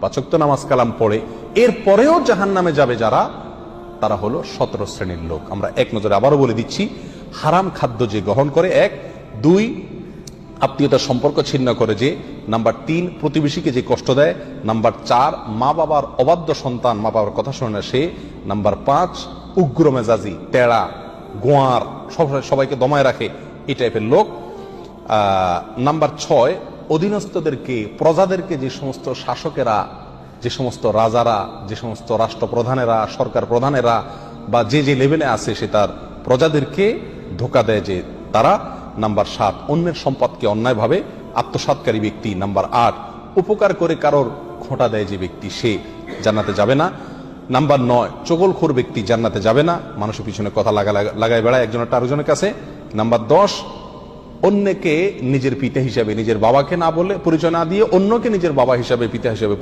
5 ওয়াক্ত নামাজ কালাম পড়ে, এরপরেও জাহান্নামে যাবে যারা, তারা হলো 17 শ্রেণীর লোক। আমরা এক নজরে আবারও বলে দিচ্ছি, হারাম খাদ্য যে গ্রহণ করে, 1, 2 আত্মীয়তার সম্পর্ক ছিন্ন করে যে, নাম্বার 3 প্রতিবেশীকে যে কষ্ট দেয়, নাম্বার 4 মা বাবার অবাধ্য সন্তান, মা বাবার কথা শোনে না সে, নাম্বার 5 উগ্র মেজাজি, টেড়া, গোয়ার, সবাইকে দমায় রাখে, এই টাইপের লোক। নাম্বার 6 অধীনস্থদেরকে, প্রজাদেরকে, যে সমস্ত শাসকেরা, যে সমস্ত রাজারা, যে সমস্ত রাষ্ট্রপ্রধানেরা, সরকার প্রধানেরা বা যে যে লেভেলে আছে সে তার প্রজাদেরকে ধোঁকা দেয় যে তারা। নাম্বার 7 অন্যের সম্পদকে অন্যায়ভাবে আত্মসাৎকারী ব্যক্তি। নাম্বার 8 উপকার করে কারোর খোঁটা দেয় যে ব্যক্তি, সে জান্নাতে যাবে না। নাম্বার 9 চগলখোর ব্যক্তি জান্নাতে যাবে না, মানুষের পিছনে কথা লাগায় বেড়ায় একজনের আরেকজনের কাছে। নাম্বার 10 অন্যকে নিজের পিতা হিসাবে, নিজের বাবাকে না বলে পরিচয় না দিয়ে অন্যকে নিজের বাবা হিসাবে, পিতা হিসাবে